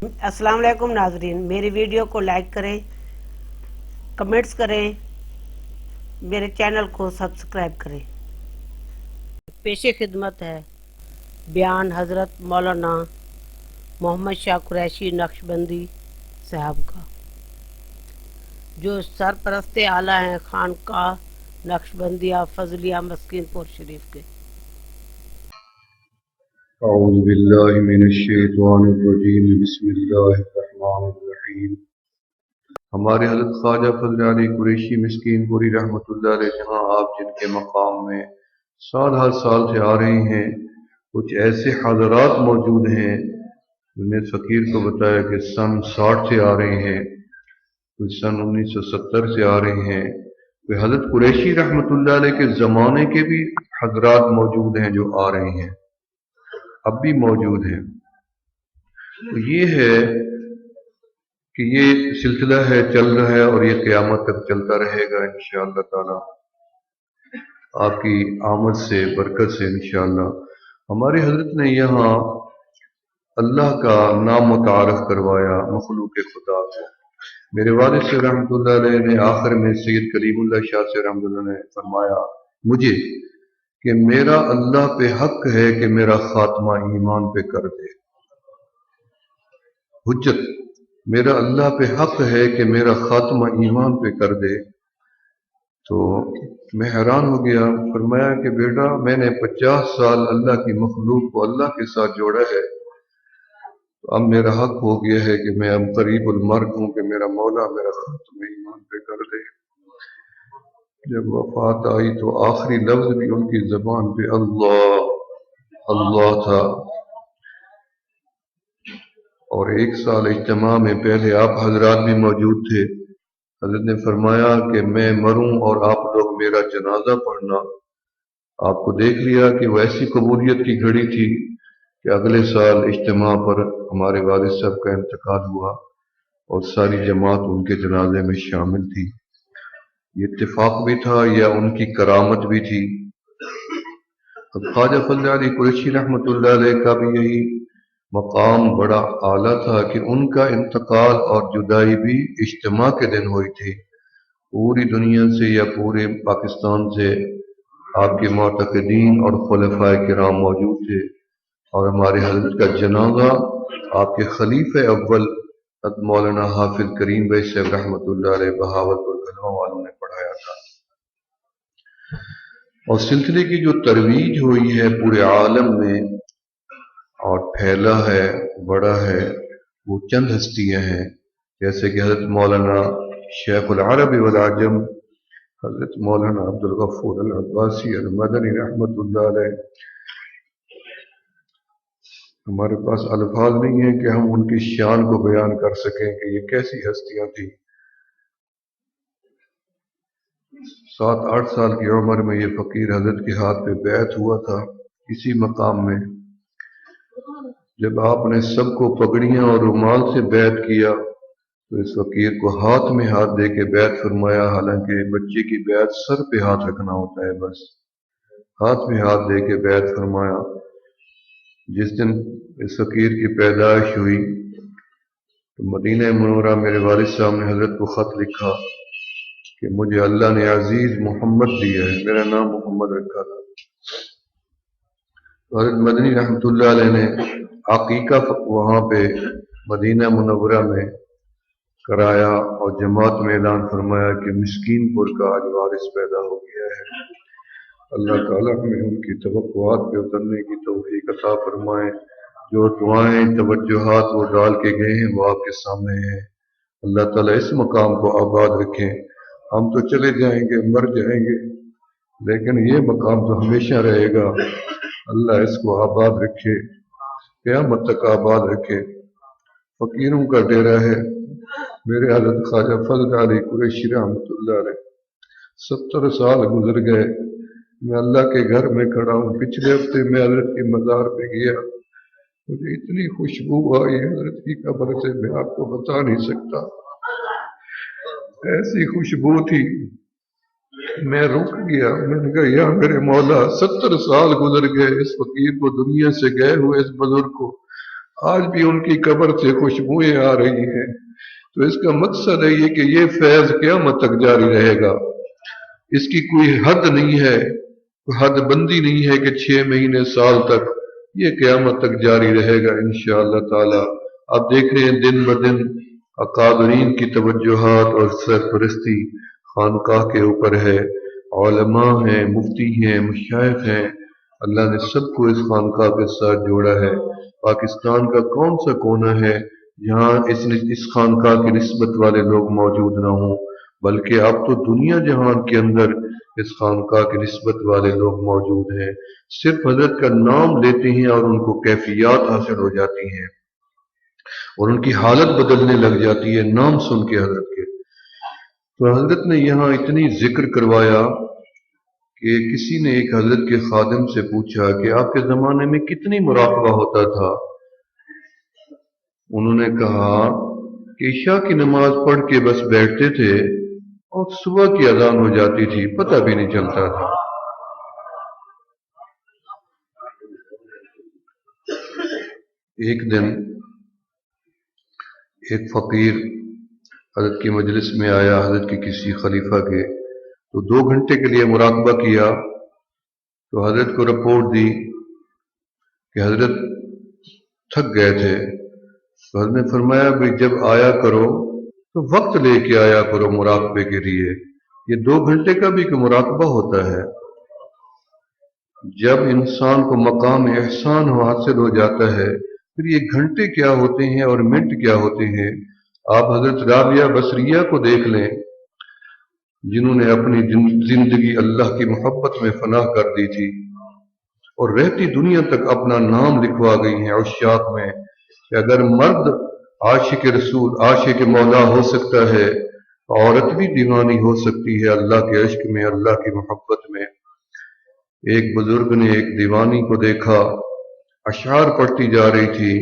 अस्सलाम वालेकुम नाजरीन, मेरी वीडियो को लाइक करें, कमेंट्स करें, मेरे चैनल को सब्सक्राइब करें। पेशे खिदमत है बयान हज़रत मौलाना मोहम्मद शाह कुरैशी नक्शबंदी साहब का, जो सरपरस्त आला हैं खानकाह नक्शबंदिया फजलिया मस्कीनपुर शरीफ के। अऊज़ु बिल्लाहि मिनश्शैतानिर रजीम, बिस्मिल्लाहिर्रहमानिर्रहीम। हमारे हज़रत ख्वाजा फजल अली कुरैशी मिस्कीनपुरी रहमतुल्लाह अलैह, जहाँ आप जिनके मकाम में साल हर साल से आ रहे हैं, कुछ ऐसे हज़रात मौजूद हैं जिन्हें फ़कीर को बताया कि सन 60 से आ रहे हैं, कुछ सन 1970 से आ रहे हैं। वे हज़रत कुरैशी रहमतुल्लाह अलैह के ज़माने के भी हज़रात मौजूद हैं जो आ रहे हैं, अब भी मौजूद हैं। तो ये है कि ये सिलसिला है, चल रहा है और ये क़यामत तक चलता रहेगा इंशाअल्लाह ताला, आपकी आमद से, बरकत से इंशाअल्लाह। हमारे हज़रत ने यहाँ अल्लाह का नाम मुतारफ़ करवाया मखलूक खुदा को। मेरे वालिद से रहमतुल्लाह अलैह ने आखिर में सैयद कलीमुल्लाह शाह से रहमतुल्लाह ने फरमाया मुझे कि मेरा अल्लाह पे हक है कि मेरा खात्मा ईमान पे कर दे। हुज्जत, मेरा अल्लाह पे हक है कि मेरा खात्मा ईमान पे कर दे। तो मैं हैरान हो गया। फरमाया कि बेटा, मैंने 50 साल अल्लाह की मखलूक को अल्लाह के साथ जोड़ा है, तो अब मेरा हक हो गया है कि मैं अब करीबुल मर्ग हूँ कि मेरा मौला मेरा खात्मा ईमान पे कर दे। जब वफात आई तो आखिरी लफ्ज भी उनकी जबान पे अल्लाह अल्लाह था। और 1 साल इज्तिमा में पहले आप हजरात भी मौजूद थे। हजरत ने फरमाया कि मैं मरूं और आप लोग मेरा जनाजा पढ़ना। आपको देख लिया कि वो ऐसी कबूलियत की घड़ी थी कि अगले साल इज्तिमा पर हमारे वालिद साहब का इंतकाल हुआ और सारी जमात उनके जनाजे में शामिल थी। ये इत्तेफाक भी था या उनकी करामत भी थी। ख्वाजा फजल अली कुरैशी रहमतुल्लाह अलैह का भी यही मकाम बड़ा आला था कि उनका इंतकाल और जुदाई भी इज्तिमा के दिन हुई थी। पूरी दुनिया से या पूरे पाकिस्तान से आपके मुअतक़दीन और खुलफ़ाए किराम मौजूद थे और हमारे हज़रत का जनाजा आपके खलीफे अव्वल मौलाना हाफिज करीम भाई साहब रहमतुल्लाह अलैह बहावलपुर गलवा वालों ने पढ़ाया था। और सिलसिले की जो तरवीज हुई है पूरे आलम में और फैला है, बड़ा है, वो चंद हस्तियां हैं, जैसे कि हज़रत मौलाना शेखुल अरब वल अजम हज़रत मौलाना अब्दुल गफ्फार अल अब्बासी अल मदनी रहमतुल्लाह अलैह। हमारे पास अल्फाज नहीं है कि हम उनकी शान को बयान कर सकें कि ये कैसी हस्तियां थी। 7-8 साल की उम्र में ये फकीर हजरत के हाथ पे बैत हुआ था इसी मकाम में। जब आपने सबको पगड़ियां और रुमाल से बैत किया तो इस फकीर को हाथ में हाथ दे के बैत फरमाया। हालांकि बच्चे की बैत सर पे हाथ रखना होता है, बस हाथ में हाथ दे के बैत फरमाया। जिस दिन इस फकीर की पैदाइश हुई तो मदीना मुनव्वरा मेरे वालिद साहब ने हजरत को खत लिखा कि मुझे अल्लाह ने अजीज मोहम्मद दिया है, मेरा नाम मोहम्मद रखा था। तो हजरत मदनी रहमतुल्लाह अलैह ने अकीका वहाँ पे मदीना मुनव्वरा में कराया और जमात में ऐलान फरमाया कि मिस्कीनपुर का आज वारिस पैदा हो गया है। अल्लाह ताला हमें उनकी तवक्कुआत पे उतरने की तौफीक अता फरमाए। जो दुआएं तवज्जुहात वो डाल के गए हैं वो आपके सामने हैं। अल्लाह ताला इस मकाम को आबाद रखें। हम तो चले जाएंगे, मर जाएंगे, लेकिन ये मकाम तो हमेशा रहेगा। अल्लाह इसको आबाद रखे, क़यामत तक आबाद रखे। फकीरों का डेरा है। मेरे हज़रत ख्वाजा फजल अली कुरैशी रहमतुल्लाह अलैह 70 साल गुजर गए। मैं अल्लाह के घर में खड़ा हूँ। पिछले हफ्ते मैं हजरत के मज़ार पे गया, मुझे इतनी खुशबू आई हजरत की कब्र से, मैं आपको बता नहीं सकता। ऐसी खुशबू थी, मैं रुक गया। मैंने कहा या मेरे मौला, 70 साल गुजर गए इस फकीर को, दुनिया से गए हुए इस बुजुर्ग को آج بھی ان کی قبر سے خوشبوئیں آ رہی ہیں۔ تو اس کا مقصد ہے یہ کہ یہ فیض قیامت تک جاری رہے گا، اس کی کوئی حد نہیں ہے، حد بندی نہیں ہے کہ 6 مہینے سال تک، یہ قیامت تک جاری رہے گا انشاءاللہ تعالی۔ آپ دیکھ رہے ہیں دن بدن اکابرین کی توجہات اور سرپرستی خانقاہ کے اوپر ہے، علماء ہیں، مفتی ہیں، مشائخ ہیں، اللہ نے سب کو اس خانقاہ کے ساتھ جوڑا ہے۔ پاکستان کا کون سا کونا ہے جہاں اس خانقاہ کی نسبت والے لوگ موجود نہ ہوں، بلکہ اب تو دنیا جہان کے اندر اس خانقاہ کی نسبت والے لوگ موجود ہیں۔ صرف حضرت کا نام لیتے ہیں اور ان کو کیفیات حاصل ہو جاتی ہیں اور ان کی حالت بدلنے لگ جاتی ہے نام سن کے حضرت کے۔ تو حضرت نے یہاں اتنی ذکر کروایا کہ کسی نے ایک حضرت کے خادم سے پوچھا کہ آپ کے زمانے میں کتنی مراقبہ ہوتا تھا؟ انہوں نے کہا کہ عشاء کی نماز پڑھ کے بس بیٹھتے تھے اور صبح کی اذان ہو جاتی تھی، پتہ بھی نہیں چلتا تھا۔ ایک دن ایک فقیر حضرت کی مجلس میں آیا، حضرت کی کسی خلیفہ کے، تو 2 گھنٹے کے لیے مراقبہ کیا، تو حضرت کو رپورٹ دی کہ حضرت تھک گئے تھے۔ تو حضرت نے فرمایا بھی جب آیا کرو تو وقت لے کے آیا کرو مراقبے کے لیے، یہ 2 گھنٹے کا بھی کہ مراقبہ ہوتا ہے۔ جب انسان کو مقام احسان حاصل ہو جاتا ہے پھر یہ گھنٹے کیا ہوتے ہیں اور منٹ کیا ہوتے ہیں۔ آپ حضرت رابعہ بصریہ کو دیکھ لیں جنہوں نے اپنی زندگی اللہ کی محبت میں فنا کر دی تھی اور رہتی دنیا تک اپنا نام لکھوا گئی ہیں عشاق میں، کہ اگر مرد عاشق رسول عاشق مولا ہو سکتا ہے، عورت بھی دیوانی ہو سکتی ہے اللہ کے عشق میں، اللہ کی محبت میں۔ ایک بزرگ نے ایک دیوانی کو دیکھا، اشعار پڑھتی جا رہی تھی،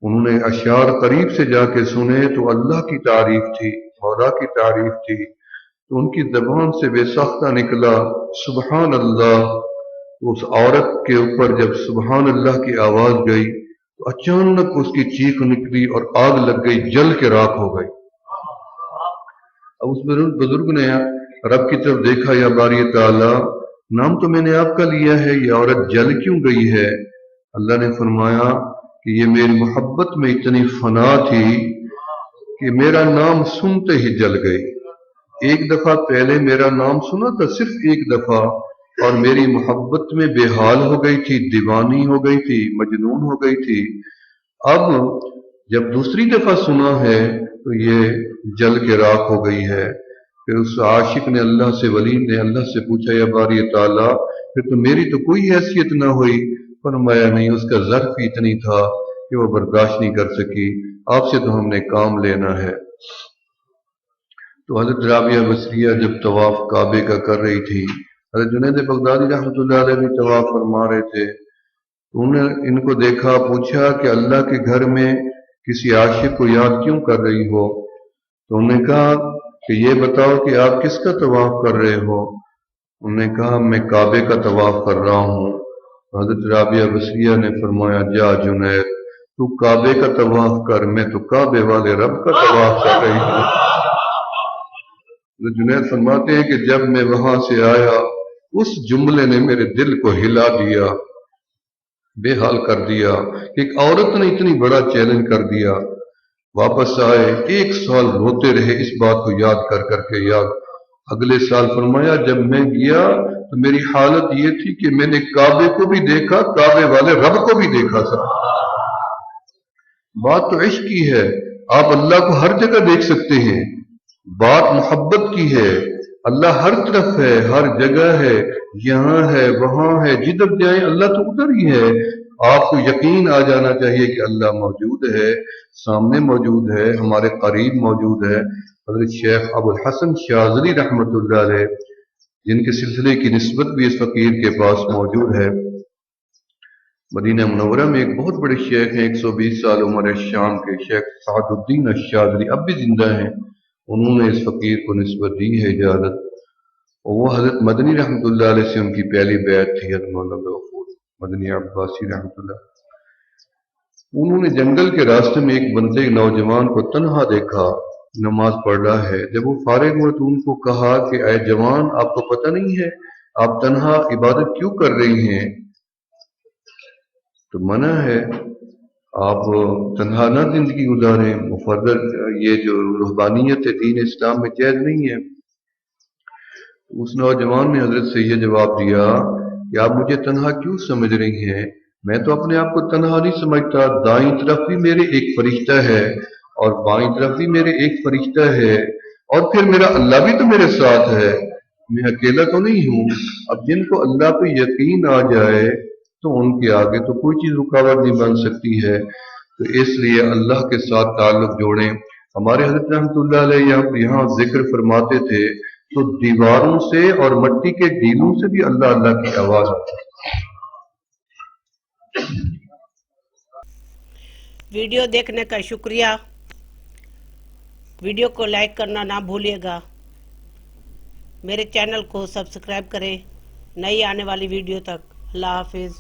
انہوں نے اشعار قریب سے جا کے سنے تو اللہ کی تعریف تھی، مولا کی تعریف تھی، تو ان کی زبان سے بے ساختہ نکلا سبحان اللہ۔ اس عورت کے اوپر جب سبحان اللہ کی آواز گئی تو اچانک اس کی چیخ نکلی اور آگ لگ گئی، جل کے راکھ ہو گئی۔ اب اس بزرگ نے رب کی طرف دیکھا، یا باری تعالی نام تو میں نے آپ کا لیا ہے، یہ عورت جل کیوں گئی ہے؟ اللہ نے فرمایا کہ یہ میری محبت میں اتنی فنا تھی کہ میرا نام سنتے ہی جل گئی۔ ایک دفعہ پہلے میرا نام سنا تھا، صرف ایک دفعہ، اور میری محبت میں بے حال ہو گئی تھی، دیوانی ہو گئی تھی، مجنون ہو گئی تھی۔ اب جب دوسری دفعہ سنا ہے تو یہ جل کے راکھ ہو گئی ہے۔ پھر اس عاشق نے اللہ سے، ولی نے اللہ سے پوچھا یا باری تعالیٰ پھر تو میری تو کوئی حیثیت نہ ہوئی؟ فرمایا نہیں، اس کا ظرف اتنی تھا کہ وہ برداشت نہیں کر سکی، آپ سے تو ہم نے کام لینا ہے۔ تو حضرت رابعہ بصریہ جب طواف کعبے کا کر رہی تھی، حضرت جنید بغدادی رحمۃ اللہ علیہ بھی طواف فرما رہے تھے، تو انہوں نے ان کو دیکھا، پوچھا کہ اللہ کے گھر میں کسی عاشق کو یاد کیوں کر رہی ہو؟ تو انہوں نے کہا کہ یہ بتاؤ کہ آپ کس کا طواف کر رہے ہو؟ انہوں نے کہا میں کعبے کا طواف کر رہا ہوں۔ حضرت رابعہ بصریہ نے فرمایا جا جنید تو کعبے کا طواف کر، میں تو کعبے والے رب کا طواف کر رہی ہوں۔ جنید فرماتے ہیں کہ جب میں وہاں سے آیا اس جملے نے میرے دل کو ہلا دیا، بے حال کر دیا کہ ایک عورت نے اتنی بڑا چیلنج کر دیا۔ واپس آئے، 1 سال روتے رہے اس بات کو یاد کر کر کے یاد۔ اگلے سال فرمایا جب میں گیا تو میری حالت یہ تھی کہ میں نے کعبے کو بھی دیکھا، کعبے والے رب کو بھی دیکھا تھا۔ بات تو عشق کی ہے، آپ اللہ کو ہر جگہ دیکھ سکتے ہیں، بات محبت کی ہے، اللہ ہر طرف ہے، ہر جگہ ہے، یہاں ہے، وہاں ہے، جدھر جائیں اللہ تو ادھر ہی ہے۔ آپ کو یقین آ جانا چاہیے کہ اللہ موجود ہے، سامنے موجود ہے، ہمارے قریب موجود ہے۔ حضرت شیخ ابو الحسن شاذلی رحمۃ اللہ علیہ جن کے سلسلے کی نسبت بھی اس فقیر کے پاس موجود ہے، مدینہ منورہ میں ایک بہت بڑے شیخ ہیں، 120 سال عمر ہے، شام کے شیخ سعد الدین الشاذلی، اب بھی زندہ ہیں، انہوں نے اس فقیر کو نسبت دی ہے اجازت، اور وہ حضرت مدنی رحمۃ اللہ علیہ سے ان کی پہلی بیعت تھی، حضرت مولانا غفور مدنی عباسی رحمۃ اللہ۔ उन्होंने जंगल के रास्ते में एक बंदे एक नौजवान को तन्हा देखा, नमाज पढ़ रहा है। जब वो फारिग हुए तो उनको कहा कि ऐ जवान, आपको पता नहीं है आप तन्हा इबादत क्यों कर रही हैं? तो मना है, आप तन्हा ना जिंदगी गुजारें, मुफद्दल ये जो रूहानियत है दीन इस्लाम में जायज़ नहीं है। उस नौजवान ने हजरत से यह जवाब दिया कि आप मुझे तन्हा क्यों समझ रही हैं? मैं तो अपने आप को तन्हा नहीं समझता। दाईं तरफ भी मेरे एक फरिश्ता है और बाईं तरफ भी मेरे एक फरिश्ता है, और फिर मेरा अल्लाह भी तो मेरे साथ है। मैं अकेला तो नहीं हूँ। अब जिनको अल्लाह पे यकीन आ जाए तो उनके आगे तो कोई चीज रुकावट नहीं बन सकती है। तो इसलिए अल्लाह के साथ ताल्लुक जोड़ें। हमारे हज़रत रहमतुल्लाह अलैह यहाँ जिक्र फरमाते थे तो दीवारों से और मट्टी के टीलों से भी अल्लाह अल्लाह की आवाज आती है। वीडियो देखने का शुक्रिया। वीडियो को लाइक करना ना भूलिएगा। मेरे चैनल को सब्सक्राइब करें नई आने वाली वीडियो तक। अल्लाह हाफिज़।